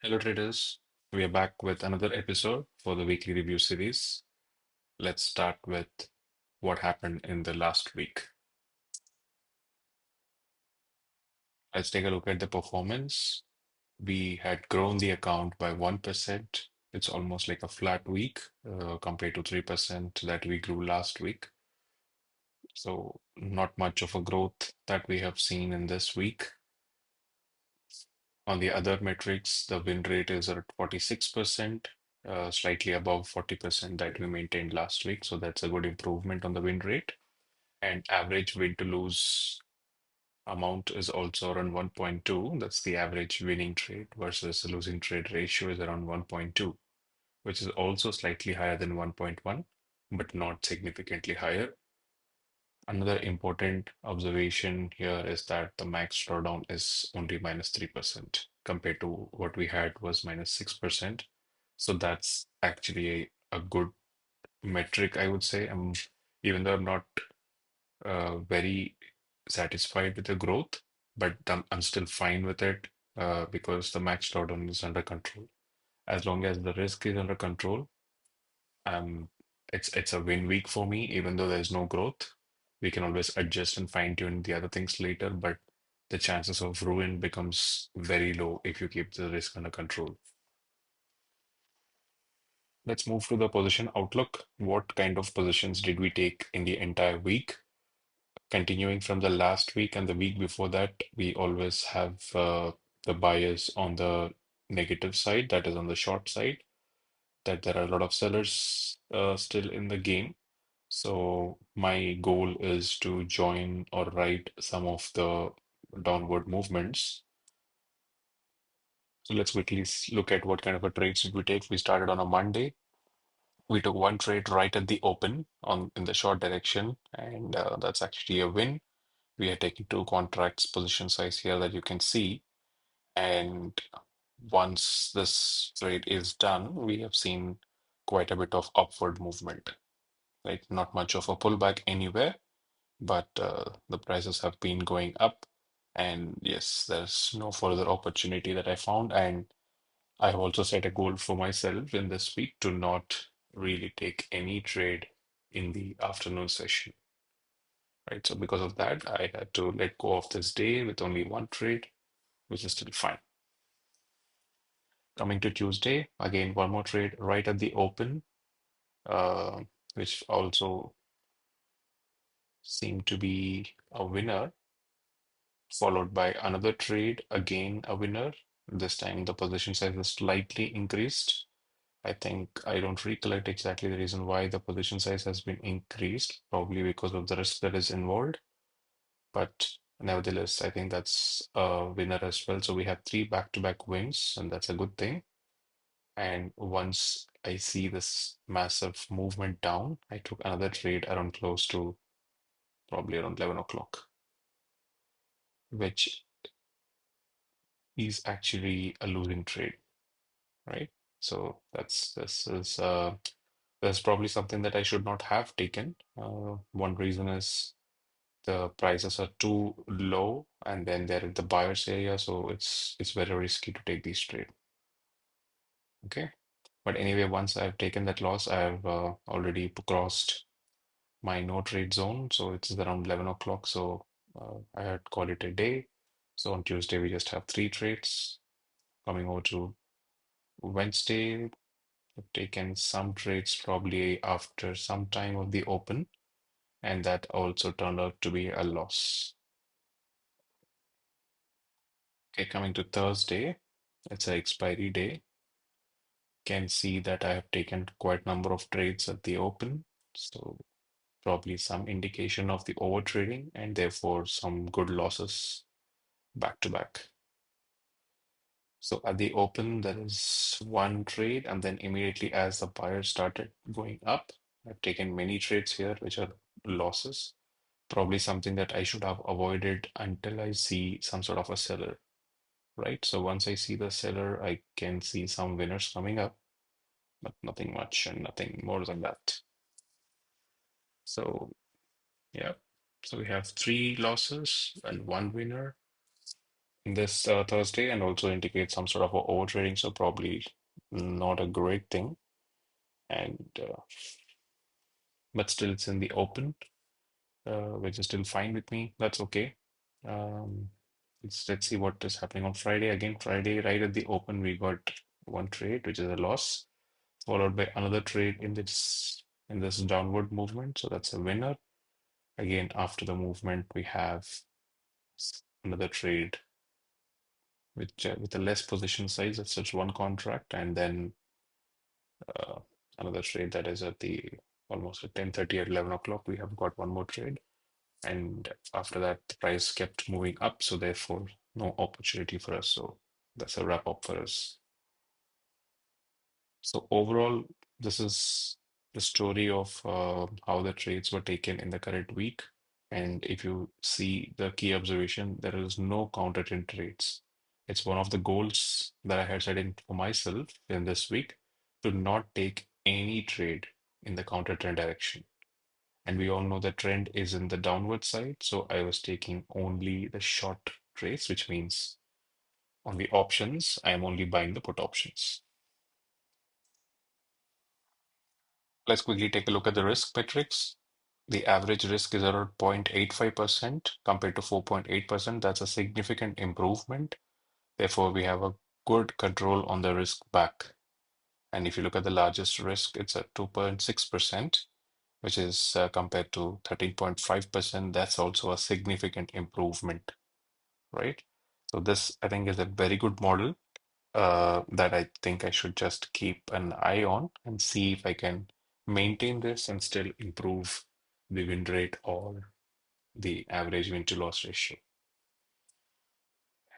Hello, traders. We are back with another episode for the weekly review series. Let's start with what happened in the last week. Let's take a look at the performance. We had grown the account by 1%. It's almost like a flat week compared to 3% that we grew last week. So, not much of a growth that we have seen in this week. On the other metrics, the win rate is at 46%, slightly above 40% that we maintained last week. So that's a good improvement on the win rate. And average win to lose amount is also around 1.2. That's the average winning trade versus the losing trade ratio is around 1.2, which is also slightly higher than 1.1, but not significantly higher. Another important observation here is that the max drawdown is only minus 3% compared to what we had was minus 6%. So that's actually a good metric, I would say. Even though I'm not very satisfied with the growth, but I'm still fine with it because the max drawdown is under control. As long as the risk is under control, um, it's a win week for me, even though there's no growth. We can always adjust and fine tune the other things later, but the chances of ruin becomes very low if you keep the risk under control. Let's move to the position outlook. What kind of positions did we take in the entire week? Continuing from the last week and the week before that, we always have the buyers on the negative side, that is on the short side, that there are a lot of sellers still in the game. So my goal is to join or ride some of the downward movements. So let's quickly look at what kind of a trades did we take. We started on a Monday. We took one trade right at the open on in the short direction, and that's actually a win. We are taking two contracts position size here that you can see. And once this trade is done, we have seen quite a bit of upward movement, right? Not much of a pullback anywhere, but the prices have been going up. And yes, there's no further opportunity that I found. And I have also set a goal for myself in this week to not really take any trade in the afternoon session, right? So because of that, I had to let go of this day with only one trade, which is still fine. Coming to Tuesday, again, one more trade right at the open, uh, which also seemed to be a winner, followed by another trade, again a winner. This time the position size is slightly increased. I think I don't recollect exactly the reason why the position size has been increased, probably because of the risk that is involved. But nevertheless, I think that's a winner as well. So we have three back-to-back wins, and that's a good thing. And once I see this massive movement down, I took another trade around close to probably around 11 o'clock, which is actually a losing trade, right? So that's probably something that I should not have taken. One reason is the prices are too low, and then they're in the buyer's area, so it's very risky to take these trade. Okay, but anyway, once I've taken that loss, I've already crossed my no trade zone, so it's around 11 o'clock. So I had called it a day. So on Tuesday we just have three trades. Coming over to Wednesday, I've taken some trades probably after some time of the open, and that also turned out to be a loss. Okay, coming to Thursday, it's an expiry day. Can see that I have taken quite a number of trades at the open, so probably some indication of the over trading and therefore some good losses back to back. So at the open, there is one trade, and then immediately as the buyer started going up, I've taken many trades here, which are losses. Probably something that I should have avoided until I see some sort of a seller, right? So once I see the seller, I can see some winners coming up, but nothing much and nothing more than that. So yeah, so we have three losses and one winner this Thursday and also indicates some sort of a overtrading, so probably not a great thing. And but still, it's in the open, which is still fine with me. That's okay. Um, let's see what is happening on Friday. Again, Friday, right at the open, we got one trade, which is a loss, followed by another trade in this downward movement. So that's a winner. Again, after the movement, we have another trade with a less position size. It's just one contract, and then uh, another trade that is at the almost at 10:30 at 11 o'clock. We have got one more trade, and after that, the price kept moving up. So therefore, no opportunity for us. So that's a wrap up for us. So overall, this is the story of how the trades were taken in the current week. And if you see the key observation, there is no counter trend trades. It's one of the goals that I had set in for myself in this week to not take any trade in the counter trend direction. And we all know the trend is in the downward side. So I was taking only the short trades, which means on the options, I am only buying the put options. Let's quickly take a look at the risk metrics. The average risk is around 0.85% compared to 4.8%. That's a significant improvement. Therefore, we have a good control on the risk back. And if you look at the largest risk, it's at 2.6%, which is compared to 13.5%. That's also a significant improvement, right? So this, I think, is a very good model that I think I should just keep an eye on and see if I can maintain this and still improve the win rate or the average win to loss ratio.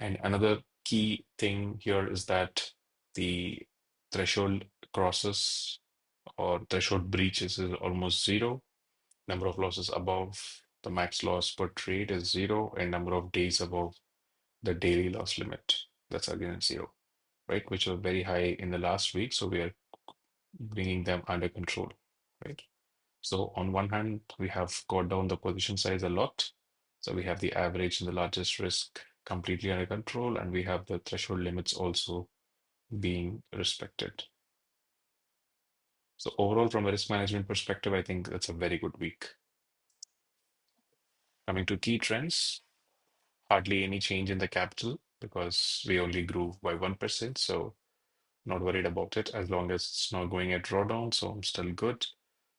And another key thing here is that the threshold crosses or threshold breaches is almost zero. Number of losses above the max loss per trade is zero, and number of days above the daily loss limit, that's again zero, right? Which were very high in the last week. So we are bringing them under control, right? So on one hand, we have got down the position size a lot. So we have the average and the largest risk completely under control, and we have the threshold limits also being respected. So overall, from a risk management perspective, I think that's a very good week. Coming to key trends, hardly any change in the capital because we only grew by 1%. So not worried about it as long as it's not going at drawdown. So I'm still good.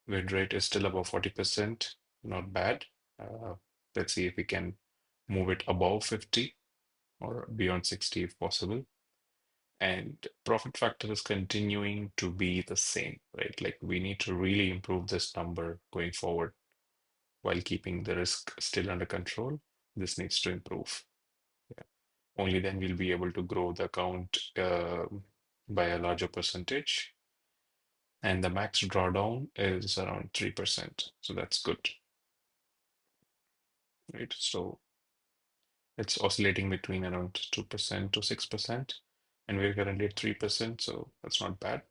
Win rate is still above 40%, not bad. Uh, let's see if we can move it above 50 or beyond 60 if possible. And profit factor is continuing to be the same, right? Like we need to really improve this number going forward while keeping the risk still under control. This needs to improve. Yeah. Only then we'll be able to grow the account by a larger percentage. And the max drawdown is around 3%. So that's good, right? So it's oscillating between around 2% to 6%. And we're currently at 3%. So that's not bad.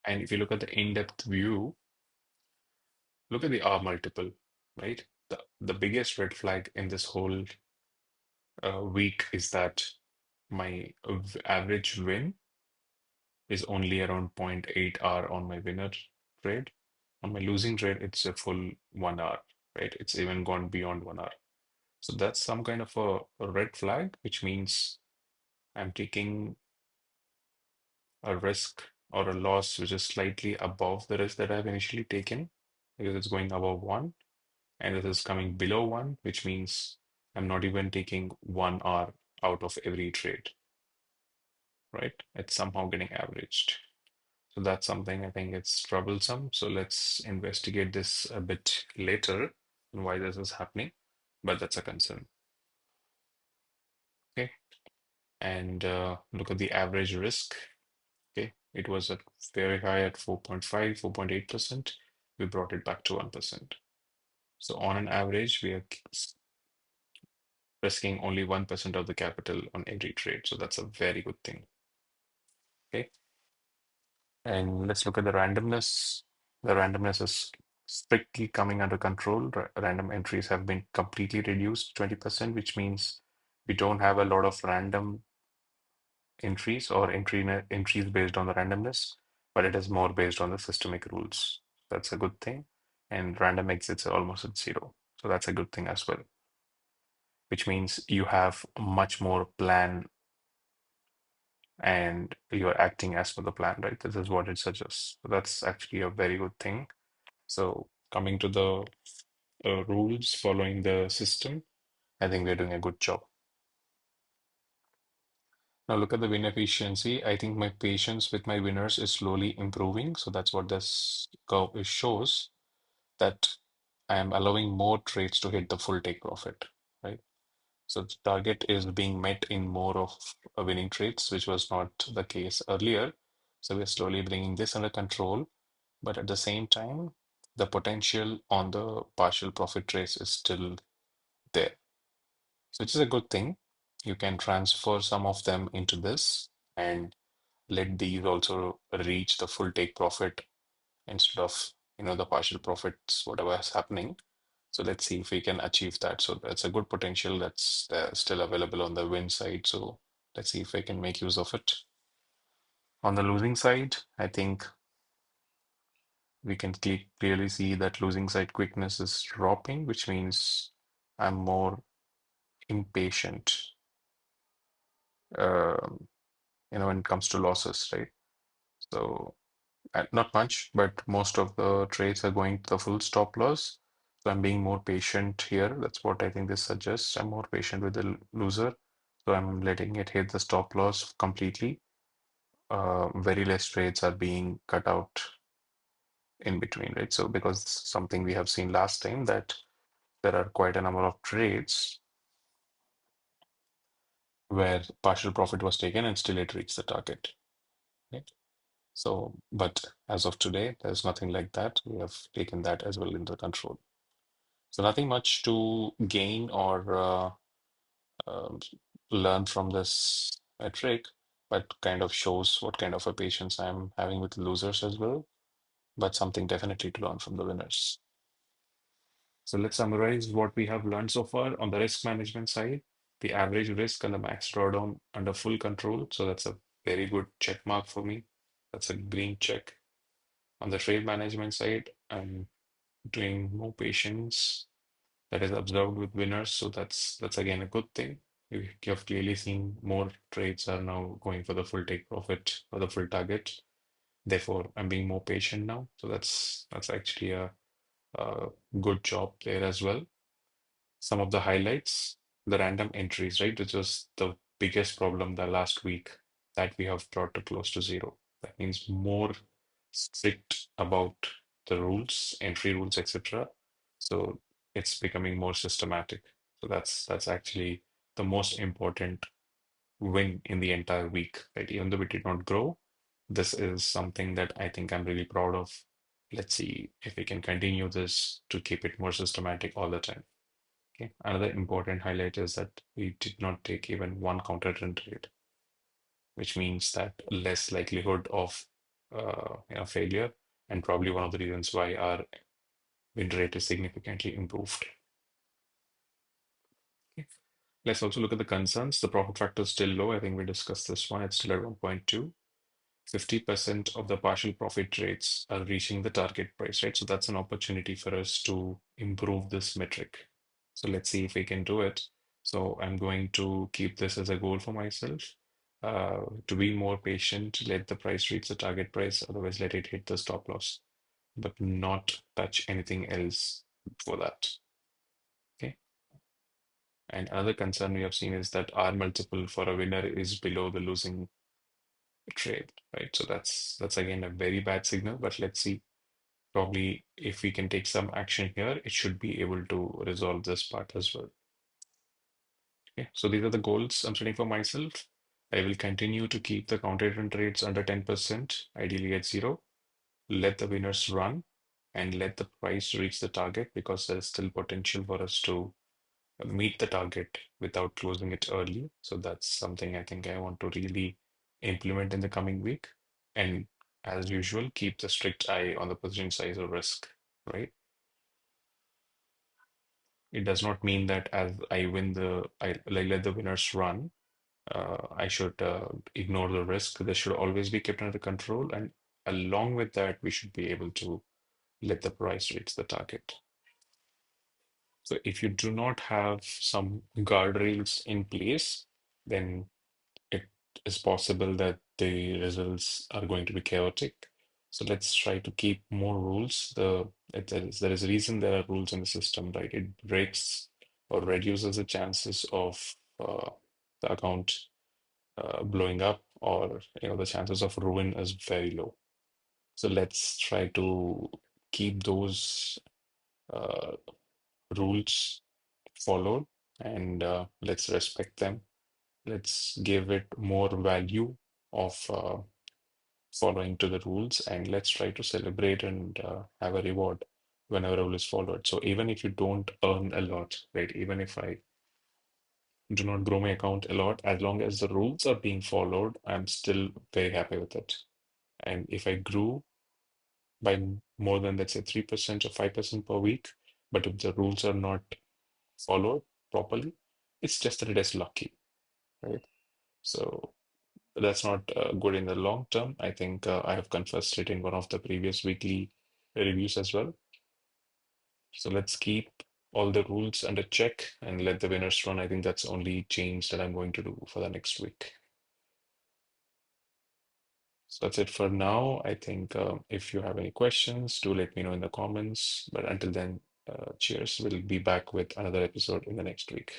And if you look at the in-depth view, look at the R multiple, right? The biggest red flag in this whole week is that my average win is only around zero point 0.8 R on my winner trade. On my losing trade, it's a full 1 hour, right? It's even gone beyond 1 hour. So that's some kind of a red flag, which means I'm taking a risk or a loss which is slightly above the risk that I've initially taken because it's going above 1 and this is coming below 1, which means I'm not even taking 1 hour out of every trade, right? It's somehow getting averaged. So that's something I think it's troublesome. So let's investigate this a bit later and why this is happening, but that's a concern. Okay. And look at the average risk. Okay. It was at very high at 4.5, 4.8%. We brought it back to 1%. So on an average, we are risking only 1% of the capital on every trade. So that's a very good thing. Okay. And let's look at the randomness. The randomness is strictly coming under control. Random entries have been completely reduced 20%, which means we don't have a lot of random entries or entries based on the randomness, but it is more based on the systemic rules. That's a good thing. And random exits are almost at zero. So that's a good thing as well, which means you have much more plan and you're acting as per the plan, right? This is what it suggests. So that's actually a very good thing. So coming to the rules following the system, I think we're doing a good job. Now look at the win efficiency. I think my patience with my winners is slowly improving. So that's what this curve is shows, that I am allowing more trades to hit the full take profit, right? So the target is being met in more of winning trades, which was not the case earlier. So we're slowly bringing this under control, but at the same time, the potential on the partial profit trades is still there. So which is a good thing. You can transfer some of them into this and let these also reach the full take profit instead of, the partial profits, whatever is happening. So let's see if we can achieve that. So that's a good potential that's still available on the win side. So let's see if we can make use of it. On the losing side, I think we can clearly see that losing side quickness is dropping, which means I'm more impatient, um, when it comes to losses, right? So not much, but most of the trades are going to the full stop loss. So I'm being more patient here. That's what I think this suggests. I'm more patient with the loser. So I'm letting it hit the stop loss completely. Very less trades are being cut out in between, right? So because something we have seen last time, that there are quite a number of trades where partial profit was taken and still it reached the target, right? So, but as of today, there's nothing like that. We have taken that as well into control. So nothing much to gain or um, learn from this metric, but kind of shows what kind of a patience I'm having with losers as well, but something definitely to learn from the winners. So let's summarize what we have learned so far on the risk management side. The average risk and the max drawdown under full control. So that's a very good check mark for me. That's a green check. On the trade management side, I'm doing more patience that is observed with winners. So that's again a good thing. You have clearly seen more trades are now going for the full take profit or the full target. Therefore, I'm being more patient now. So that's actually a good job there as well. Some of the highlights, the random entries, right, which was the biggest problem the last week, that we have brought to close to zero. That means more strict about the rules, entry rules, etc. So it's becoming more systematic. So that's actually the most important win in the entire week, right? Even though we did not grow, this is something that I think I'm really proud of. Let's see if we can continue this to keep it more systematic all the time. Okay. Another important highlight is that we did not take even one counter trend trade, which means that less likelihood of failure, and probably one of the reasons why our win rate is significantly improved. Okay. Let's also look at the concerns. The profit factor is still low. I think we discussed this one. It's still at 1.2. 50% of the partial profit trades are reaching the target price, right? So that's an opportunity for us to improve this metric. So let's see if we can do it. So I'm going to keep this as a goal for myself, to be more patient, let the price reach the target price, otherwise let it hit the stop loss, but not touch anything else for that. Okay. And another concern we have seen is that R multiple for a winner is below the losing trade, right? So that's again a very bad signal, but let's see. Probably if we can take some action here, it should be able to resolve this part as well. Okay, so these are the goals I'm setting for myself. I will continue to keep the counter trend rates under 10%, ideally at zero. Let the winners run and let the price reach the target, because there's still potential for us to meet the target without closing it early. So that's something I think I want to really implement in the coming week. And as usual, keep the strict eye on the position size or risk, right? It does not mean that as I win I let the winners run. I should ignore the risk. They should always be kept under control, and along with that, we should be able to let the price reach the target. So if you do not have some guardrails in place, then it is possible that the results are going to be chaotic. So let's try to keep more rules. There is a reason there are rules in the system, right? It breaks or reduces the chances of the account blowing up, or the chances of ruin is very low. So let's try to keep those uh, rules followed, and let's respect them. Let's give it more value of following to the rules, and let's try to celebrate and have a reward whenever a rule is followed. So even if you don't earn a lot, right? Even if I do not grow my account a lot, as long as the rules are being followed, I'm still very happy with it. And if I grew by more than, let's say, 3% or 5% per week, but if the rules are not followed properly, it's just that it is lucky, right? So that's not good in the long term. I think I have confessed it in one of the previous weekly reviews as well. So let's keep all the rules under check and let the winners run. I think that's the only change that I'm going to do for the next week. So that's it for now. I think if you have any questions, do let me know in the comments. But until then, cheers. We'll be back with another episode in the next week.